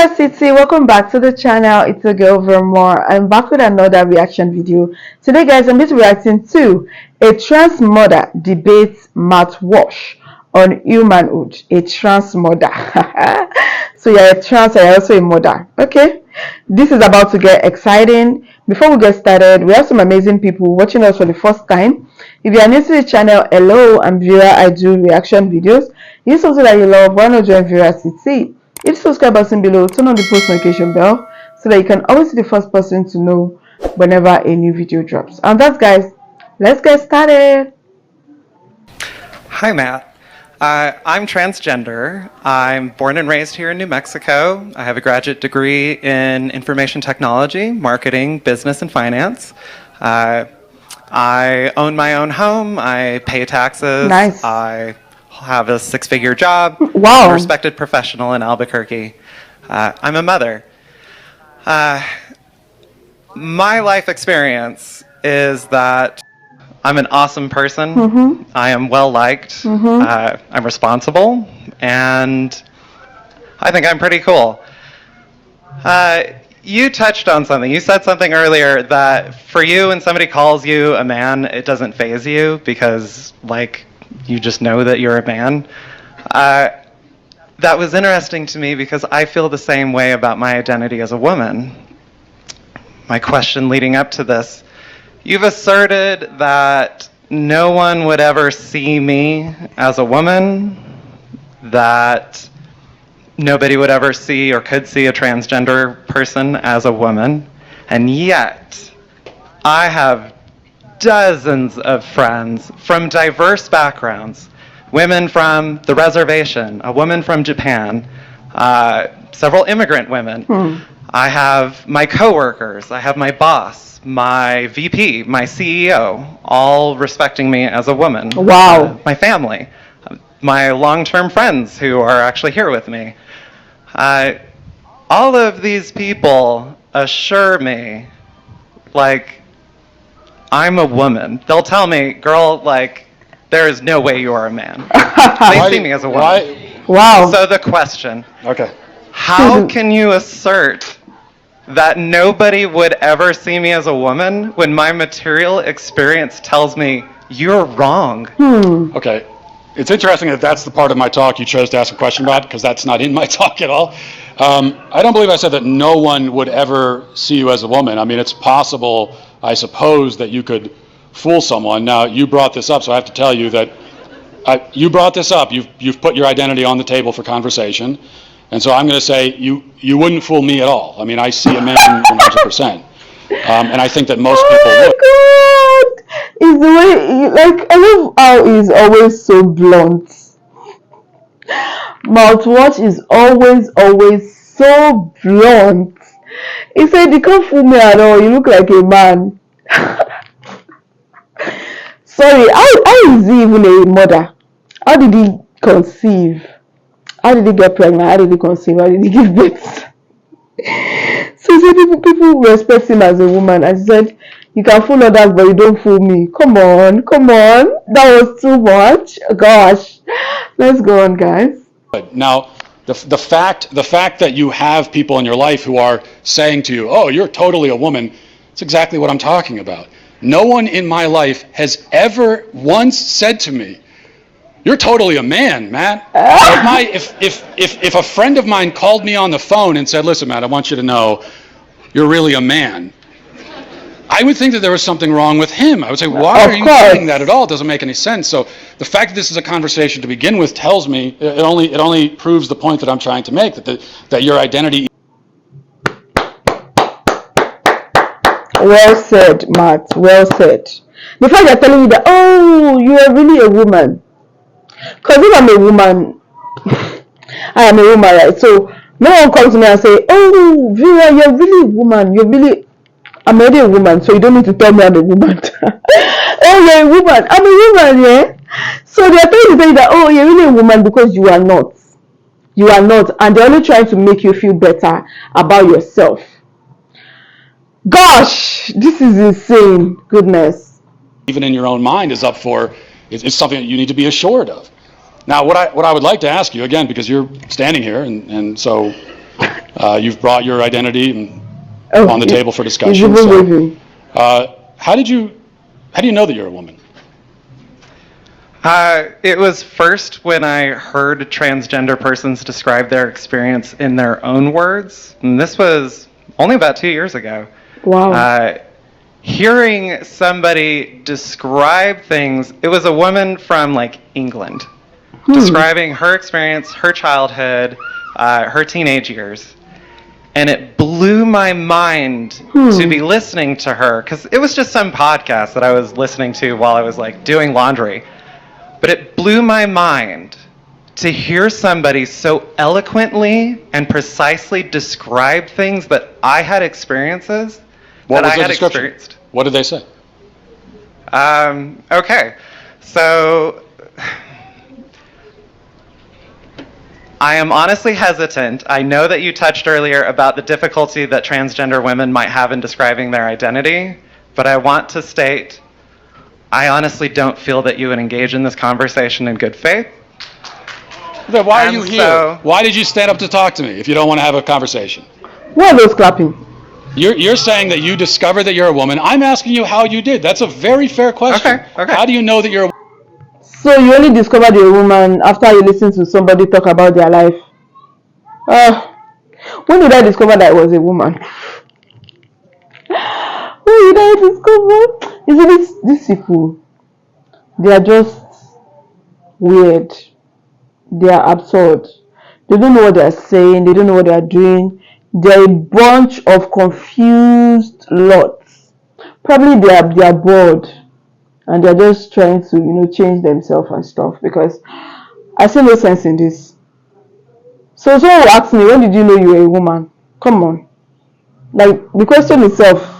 City, welcome back to the channel. It's a girl Vermore. I'm back with another reaction video. Today guys, I'm going to be reacting to a trans mother debates Matt Walsh on humanhood. A trans mother. So you're a trans and you're also a mother. Okay, this is about to get exciting. Before we get started, we have some amazing people watching us for the first time. If you are new to the channel, hello, I'm Vera. I do reaction videos. If it's something that you love, why not join Vera City? Hit the subscribe button below, turn on the post notification bell so that you can always be the first person to know whenever a new video drops. And that's guys, let's get started. Hi Matt, I'm transgender. I'm born and raised here in New Mexico. I have a graduate degree in information technology, marketing, business, and finance. I own my own home, I pay taxes. Nice. I have a six-figure job. Wow. I'm a respected professional in Albuquerque. I'm a mother. My life experience is that I'm an awesome person. I am well-liked. I'm responsible. And I think I'm pretty cool. You touched on something. You said something earlier that for you, when somebody calls you a man, it doesn't faze you because, like, you just know that you're a man. That was interesting to me because I feel the same way about my identity as a woman. My question leading up to this, you've asserted that no one would ever see me as a woman, that nobody would ever see or could see a transgender person as a woman, and yet I have dozens of friends from diverse backgrounds, women from the reservation, a woman from Japan, several immigrant women. I have my coworkers, I have my boss, my VP, my CEO, all respecting me as a woman. Wow. My family, my long-term friends who are actually here with me. All of these people assure me, like, I'm a woman. They'll tell me, girl, like, there is no way you are a man. They see me as a woman. Wow. So the question, Okay. how can you assert that nobody would ever see me as a woman when my material experience tells me you're wrong? Okay. It's interesting that that's the part of my talk you chose to ask a question about, because that's not in my talk at all. I don't believe I said that no one would ever see you as a woman. I mean, it's possible, I suppose, that you could fool someone. Now, you brought this up, so I have to tell you that you brought this up. You've put your identity on the table for conversation. And so I'm going to say you wouldn't fool me at all. I mean, I see a man 100%. And I think that most people would. God! It's the way, like, I love how he's always so blunt. Mouthwash is always so blunt. He said, you can't fool me at all. You look like a man. Sorry, how is he even a mother? How did he conceive? How did he get pregnant? How did he conceive? How did he give birth? So he said people respect him as a woman. And he said, you can fool others, but you don't fool me. Come on. That was too much. Gosh. Let's go on, guys. Now, the fact that you have people in your life who are saying to you, oh, you're totally a woman, it's exactly what I'm talking about. No one in my life has ever once said to me, you're totally a man, Matt. If a friend of mine called me on the phone and said, listen, Matt, I want you to know you're really a man, I would think that there was something wrong with him. I would say, why are you saying that at all? It doesn't make any sense. So the fact that this is a conversation to begin with tells me, it only proves the point that I'm trying to make, that your identity. Well said, Matt. Well said. The fact they're telling you that, oh, you are really a woman. Because if I'm a woman, I am a woman, right? So no one comes to me and say, oh, Vera, you're really a woman. I'm already a woman, so you don't need to tell me I'm a woman. Oh, you're a woman. I'm a woman, yeah? So they're trying to tell you that, oh, you're really a woman because you are not. You are not. And they're only trying to make you feel better about yourself. Gosh, this is insane. Goodness. Even in your own mind is up for, it's something that you need to be assured of. Now, what I would like to ask you, again, because you're standing here, and so You've brought your identity Oh, on the table for it's discussion. even So, waving. how do you know that you're a woman? It was first when I heard transgender persons describe their experience in their own words, and this was only about 2 years ago. Wow. Hearing somebody describe things, it was a woman from like England, describing her experience, her childhood, her teenage years. And it blew my mind to be listening to her, because it was just some podcast that I was listening to while I was like doing laundry. But it blew my mind to hear somebody so eloquently and precisely describe things that I had experiences What that was I the had description? experienced. What did they say? Okay, so I am honestly hesitant. I know that you touched earlier about the difficulty that transgender women might have in describing their identity, but I want to state, I honestly don't feel that you would engage in this conversation in good faith. Then why are you And here? so- Why did you stand up to talk to me if you don't want to have a conversation? What are those clapping? You're saying that you discovered that you're a woman. I'm asking you how you did. That's a very fair question. Okay. How do you know that you're a woman? So you only discovered you're a woman after you listen to somebody talk about their life. When did I discover that I was a woman? When did I discover? You see, these people, they are just weird. They are absurd. They don't know what they are saying. They don't know what they are doing. They're a bunch of confused lots. Probably they are bored, and they're just trying to change themselves and stuff, because I see no sense in this. So someone will ask me, when did you know you were a woman? Come on. Like, the question itself.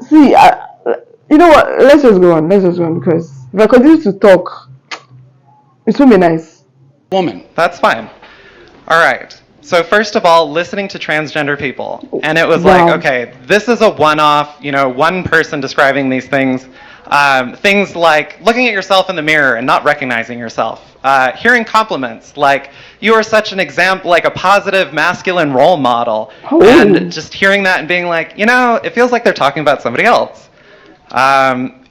See, you know what? Let's just go on. Because if I continue to talk, it won't be nice. Woman. That's fine. All right. So first of all, listening to transgender people, and it was Wow. like, okay, this is a one-off, one person describing these things. Things like looking at yourself in the mirror and not recognizing yourself. Hearing compliments like, you are such an example, like a positive masculine role model. Oh. And just hearing that and being like, it feels like they're talking about somebody else.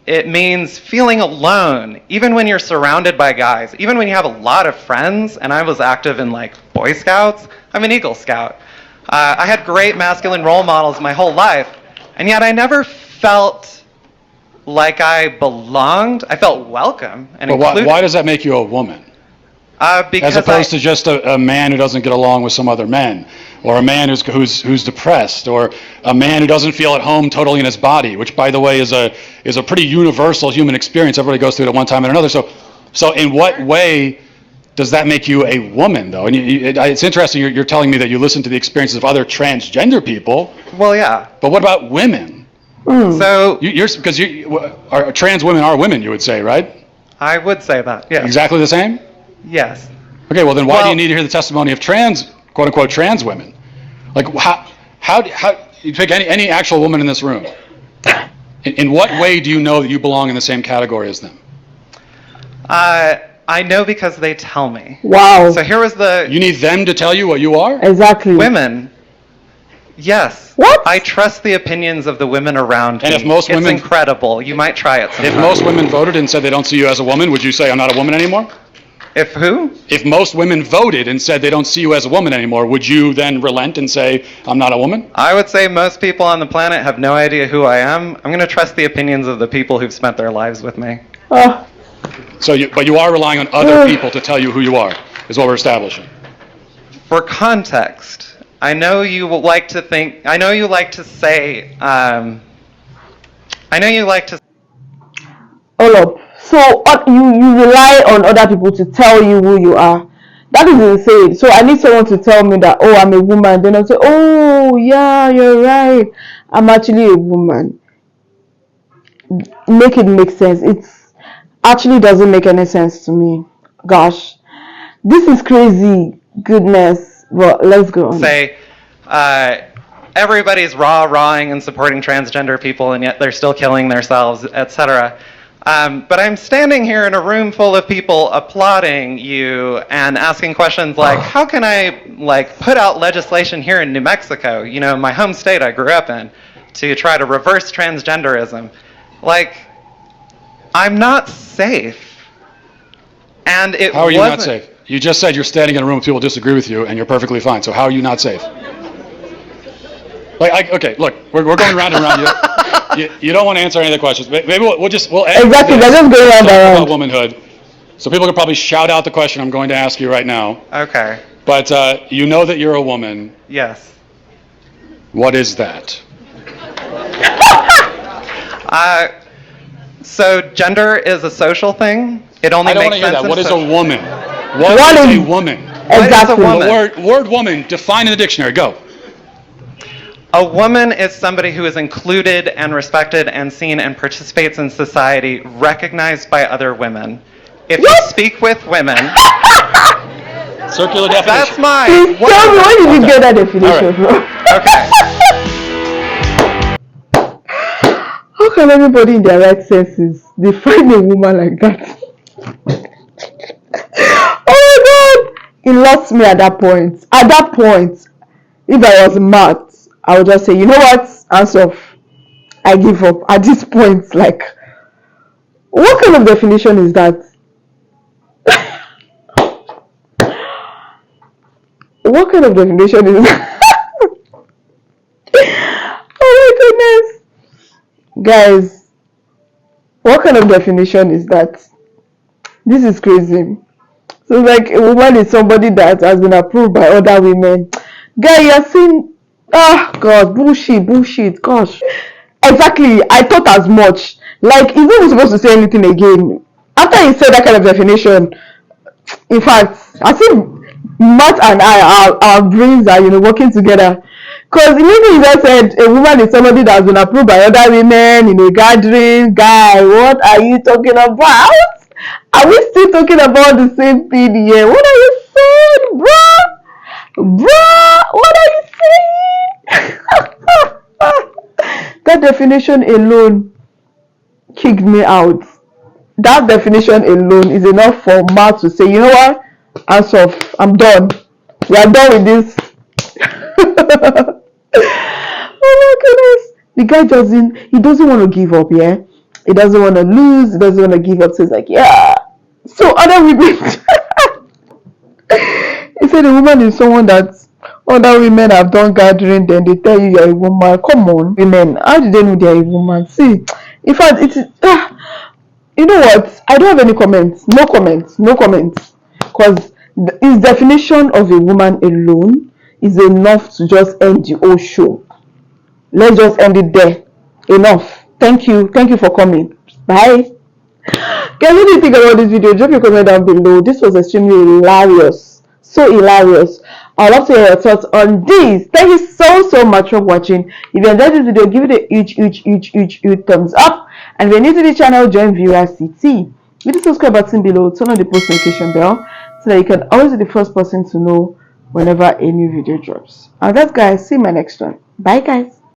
It means feeling alone, even when you're surrounded by guys, even when you have a lot of friends. And I was active in like Boy Scouts. I'm an Eagle Scout. I had great masculine role models my whole life, and yet I never felt like I belonged. I felt welcome and But included. why does that make you a woman? Because As opposed to just a man who doesn't get along with some other men, or a man who's depressed, or a man who doesn't feel at home totally in his body, which, by the way, is a pretty universal human experience. Everybody goes through it at one time or another. So in what way does that make you a woman, though? And it's interesting. You're telling me that you listen to the experiences of other transgender people. Well, yeah. But what about women? So Because trans women are women, you would say, right? I would say that. Yes. Exactly the same? Yes. Okay, well then why do you need to hear the testimony of quote unquote trans women? Like how you pick any actual woman in this room? In what way do you know that you belong in the same category as them? I know because they tell me. Wow. So here was You need them to tell you what you are? Exactly. women. Yes. What? I trust the opinions of the women around me. And if most women- It's incredible. You might try it sometime. If most women voted and said they don't see you as a woman, would you say I'm not a woman anymore? If who? If most women voted and said they don't see you as a woman anymore, would you then relent and say I'm not a woman? I would say most people on the planet have no idea who I am. I'm going to trust the opinions of the people who've spent their lives with me. But you are relying on other people to tell you who you are, is what we're establishing. For context, I know you like to think, I know you like to say, Hold up. So you rely on other people to tell you who you are. That is insane. So I need someone to tell me that, oh, I'm a woman. Then I'll say, oh, yeah, you're right. I'm actually a woman. Make it make sense. It actually doesn't make any sense to me. Gosh, this is crazy. Goodness. But let's go on. say, everybody's rah-rahing and supporting transgender people, and yet they're still killing themselves, etc. But I'm standing here in a room full of people applauding you and asking questions like, how can I put out legislation here in New Mexico, my home state I grew up in, to try to reverse transgenderism? I'm not safe. And it How are you wasn't... not safe? You just said you're standing in a room with people who disagree with you and you're perfectly fine. So how are you not safe? Okay, look, we're going round and round. You don't want to answer any of the questions. Maybe we'll end exactly. They're just going round and round about womanhood. So people can probably shout out the question I'm going to ask you right now. Okay. But you know that you're a woman. Yes. What is that? So gender is a social thing. It only I don't makes want to hear sense that. What is social... a woman? What is a woman? Exactly. What is a woman? The word woman, define in the dictionary. Go. A woman is somebody who is included and respected and seen and participates in society, recognized by other women. If you speak with women... Circular definition. That's mine. Tell me, where did you get that definition from? Okay. How can anybody in their right senses define a woman like that? Oh my God! It lost me at that point. At that point, if I was mad, I would just say, you know what? Hands off. I give up. At this point, what kind of definition is that? What kind of definition is that? Oh my goodness. Guys, what kind of definition is that? This is crazy. So a woman is somebody that has been approved by other women. Guy, you're saying, God, bullshit, gosh. Exactly, I thought as much. He's not supposed to say anything again. After he said that kind of definition, in fact, I think Matt and our brains are, working together. Because immediately he just said a woman is somebody that has been approved by other women in a gathering. Guy, what are you talking about? Are we still talking about the same thing here? What are you saying, bruh? Bruh, what are you saying? That definition alone kicked me out. That definition alone is enough for Matt to say, you know what? Hands off. I'm done. We are done with this. Oh my goodness. The guy doesn't want to give up, yeah? He doesn't want to lose. He doesn't want to give up. So he's like, yeah. So other women, he said a woman is someone that other women have done gathering, then they tell you you're a woman. Come on, women. How do they know they're a woman? See, in fact, you know what? I don't have any comments. No comments. Because his definition of a woman alone is enough to just end the whole show. Let's just end it there. Enough. Thank you for coming. Bye. Guys, what do you think about this video? Drop your comment down below. This was extremely hilarious. So hilarious. I'd love to hear your thoughts on this. Thank you so much for watching. If you enjoyed this video, give it a huge thumbs up. And if you're new to the channel, join Viewer CT. Hit the subscribe button below, turn on the post notification bell so that you can always be the first person to know whenever a new video drops. And that's guys, see you in my next one. Bye guys.